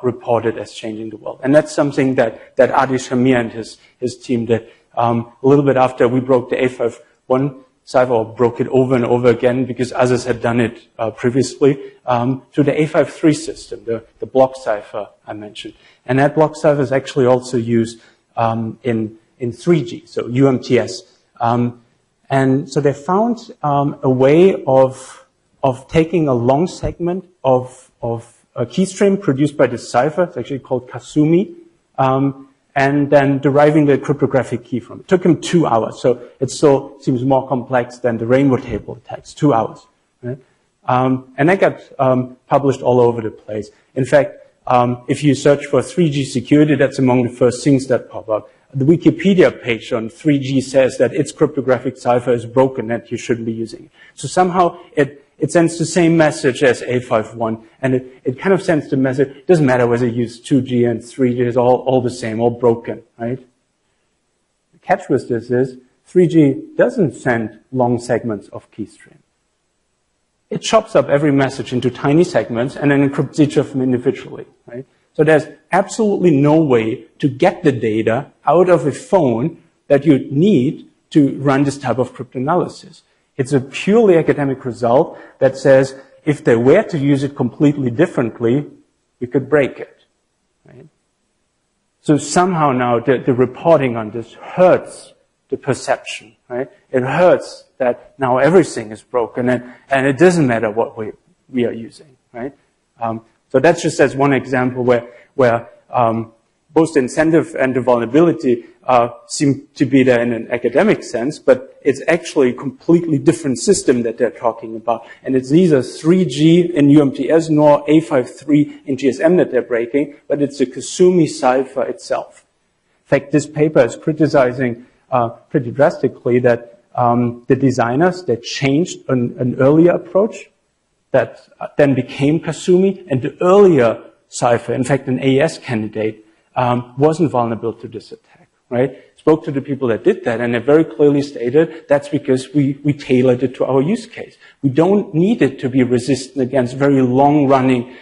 reported as changing the world. And that's something that Adi Shamir and his team did a little bit after we broke the A51 cipher, or broke it over and over again because others had done it previously, to the A53 system, the block cipher I mentioned. And that block cipher is actually also used in 3G, so UMTS. And so they found a way of taking a long segment of a key stream produced by the cipher, it's actually called Kasumi, and then deriving the cryptographic key from it. It took him 2 hours, so it still seems more complex than the rainbow table attacks, 2 hours. Right? And that got published all over the place. In fact, if you search for 3G security, that's among the first things that pop up. The Wikipedia page on 3G says that its cryptographic cipher is broken and you shouldn't be using it. So somehow it sends the same message as A51, and it kind of sends the message, it doesn't matter whether you use 2G and 3G, it's all the same, all broken, right? The catch with this is 3G doesn't send long segments of key stream. It chops up every message into tiny segments and then encrypts each of them individually, right? So there's absolutely no way to get the data out of a phone that you need to run this type of cryptanalysis. It's a purely academic result that says if they were to use it completely differently, we could break it. Right? So somehow now the reporting on this hurts the perception. Right? It hurts that now everything is broken and it doesn't matter what we are using. Right? So that's just as one example where both the incentive and the vulnerability seem to be there in an academic sense, but it's actually a completely different system that they're talking about. And it's neither 3G in UMTS nor A53 in GSM that they're breaking, but it's the Kasumi cipher itself. In fact, this paper is criticizing pretty drastically that the designers, they changed an earlier approach that then became Kasumi, and the earlier cipher, in fact an AES candidate, wasn't vulnerable to this attack, right? Spoke to the people that did that, and they very clearly stated that's because we tailored it to our use case. We don't need it to be resistant against very long-running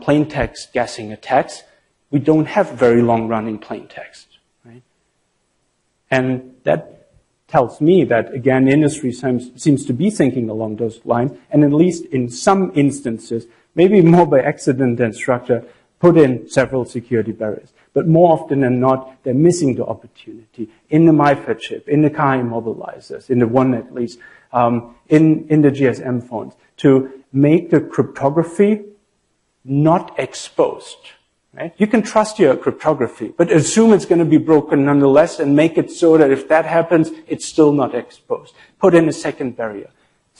plain text guessing attacks. We don't have very long-running plain text, right? And that tells me that, again, industry seems to be thinking along those lines, and at least in some instances, maybe more by accident than structure, put in several security barriers. But more often than not, they're missing the opportunity in the MIFARE chip, in the car immobilizers, in the one at least, in the GSM phones, to make the cryptography not exposed. Right? You can trust your cryptography, but assume it's going to be broken nonetheless and make it so that if that happens, it's still not exposed. Put in a second barrier.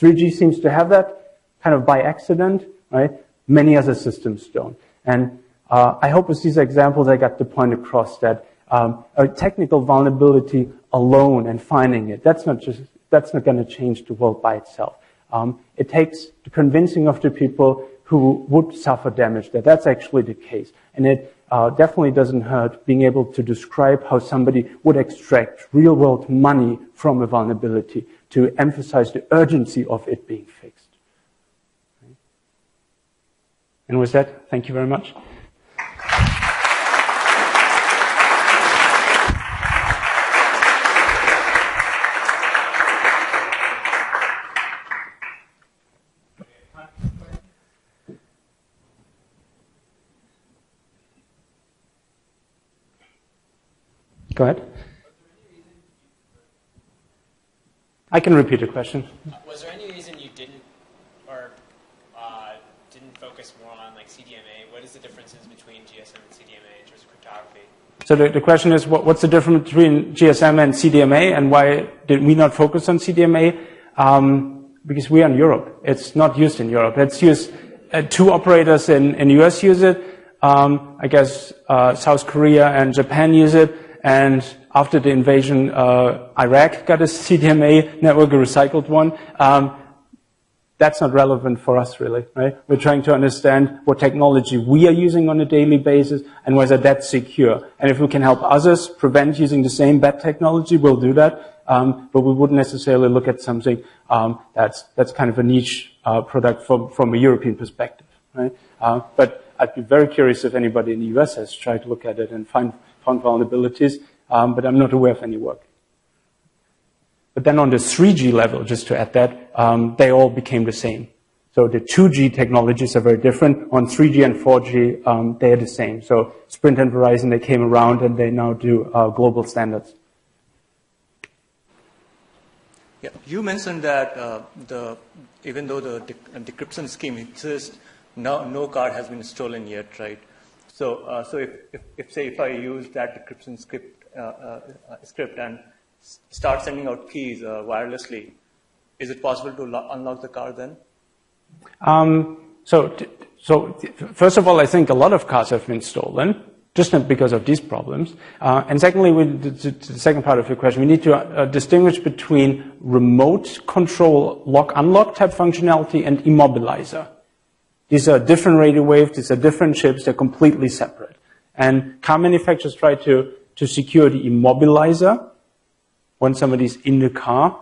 3G seems to have that kind of by accident, right? Many other systems don't. And I hope with these examples I got the point across that a technical vulnerability alone and finding it, that's not going to change the world by itself. It takes the convincing of the people who would suffer damage that that's actually the case. And it definitely doesn't hurt being able to describe how somebody would extract real-world money from a vulnerability to emphasize the urgency of it being fixed. Right? And with that, thank you very much. Go ahead. I can repeat the question. Was there any reason you didn't focus more on like CDMA? What is the differences between GSM and CDMA in terms of cryptography? So the question is, what's the difference between GSM and CDMA, and why did we not focus on CDMA? Because we are in Europe. It's not used in Europe. It's used, 2 operators in the US use it. I guess South Korea and Japan use it. And after the invasion, Iraq got a CDMA network, a recycled one. That's not relevant for us, really, right? We're trying to understand what technology we are using on a daily basis and whether that's secure. And if we can help others prevent using the same bad technology, we'll do that. But we wouldn't necessarily look at something that's kind of a niche product from a European perspective, right? But I'd be very curious if anybody in the US has tried to look at it and found vulnerabilities, but I'm not aware of any work. But then on the 3G level, just to add that, they all became the same. So the 2G technologies are very different. On 3G and 4G, they are the same. So Sprint and Verizon, they came around and they now do global standards. Yeah, you mentioned that even though the decryption scheme exists, no card has been stolen yet, right? So if I use that decryption script and start sending out keys wirelessly, is it possible to unlock the car then? So first of all, I think a lot of cars have been stolen, just not because of these problems. And secondly, the second part of your question, we need to distinguish between remote control lock-unlock type functionality and immobilizer. These are different radio waves, these are different chips, they're completely separate. And car manufacturers try to secure the immobilizer when somebody's in the car,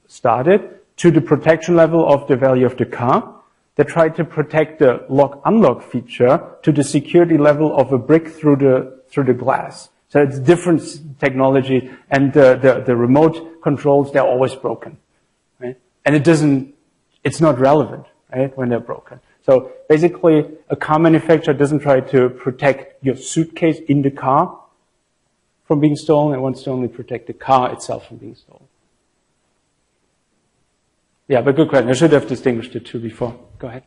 started, to the protection level of the value of the car. They try to protect the lock-unlock feature to the security level of a brick through the glass. So it's different technology, and the remote controls, they're always broken, right? And it's not relevant, right, when they're broken. So basically, a car manufacturer doesn't try to protect your suitcase in the car from being stolen. It wants to only protect the car itself from being stolen. Yeah, but good question. I should have distinguished the two before. Go ahead.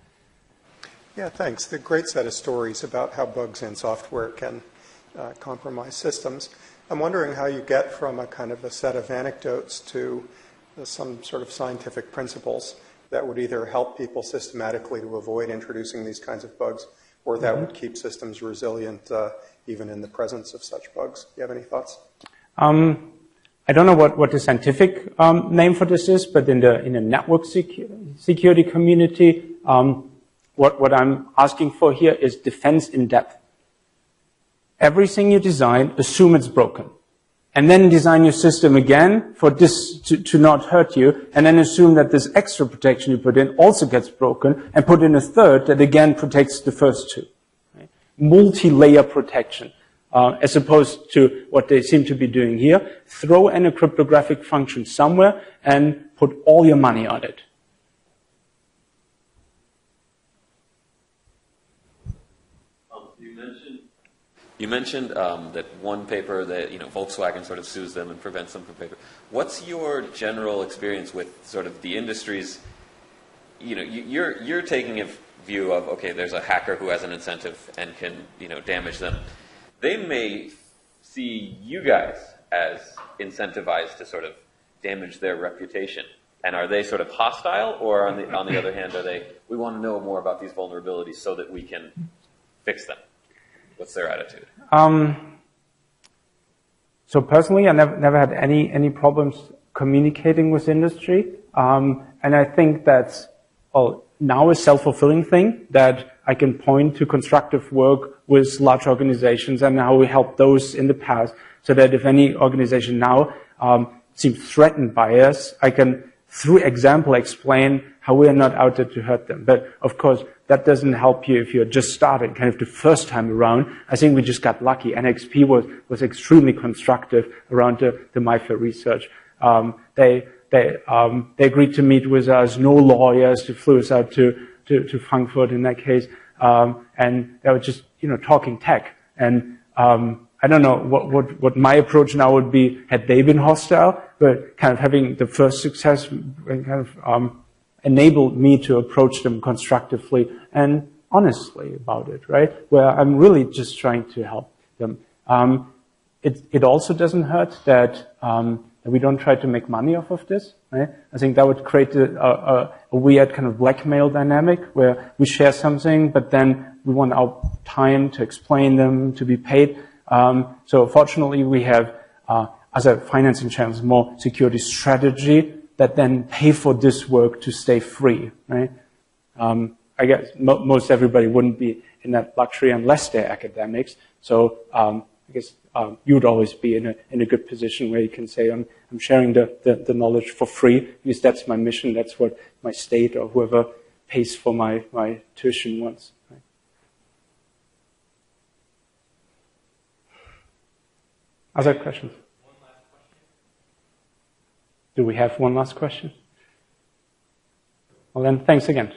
Yeah, thanks. The great set of stories about how bugs in software can compromise systems. I'm wondering how you get from a kind of a set of anecdotes to some sort of scientific principles that would either help people systematically to avoid introducing these kinds of bugs, or that would keep systems resilient even in the presence of such bugs. Do you have any thoughts? I don't know what the scientific name for this is, but in the network security community, what I'm asking for here is defense in depth. Everything you design, assume it's broken. And then design your system again for this to not hurt you, and then assume that this extra protection you put in also gets broken, and put in a third that again protects the first two. Right? Multi-layer protection, as opposed to what they seem to be doing here. Throw in a cryptographic function somewhere and put all your money on it. You mentioned that one paper that Volkswagen sort of sues them and prevents them from paper. What's your general experience with sort of the industries? You're taking a view of, okay, there's a hacker who has an incentive and can damage them. They may see you guys as incentivized to sort of damage their reputation. And are they sort of hostile, or on the other hand, we want to know more about these vulnerabilities so that we can fix them? What's their attitude? So personally, I never had any problems communicating with industry. And I think that's now a self-fulfilling thing, that I can point to constructive work with large organizations and how we helped those in the past, so that if any organization now seems threatened by us, I can, through example, explain how we are not out there to hurt them. But of course, that doesn't help you if you're just starting, kind of the first time around. I think we just got lucky. NXP was extremely constructive around the MIFARE research. They agreed to meet with us, no lawyers, they flew us out to Frankfurt in that case, and they were just talking tech. And I don't know what my approach now would be had they been hostile, but kind of having the first success kind of enabled me to approach them constructively and honestly about it, right? Where I'm really just trying to help them. It also doesn't hurt that we don't try to make money off of this, right? I think that would create a weird kind of blackmail dynamic where we share something, but then we want our time to explain them, to be paid. So fortunately, we have other financing channels, more security strategy that then pay for this work to stay free, right? I guess most everybody wouldn't be in that luxury unless they're academics. So I guess you'd always be in a good position where you can say, I'm sharing the knowledge for free because that's my mission. That's what my state or whoever pays for my tuition wants. Right? Other questions? One last question. Do we have one last question? Well then, thanks again.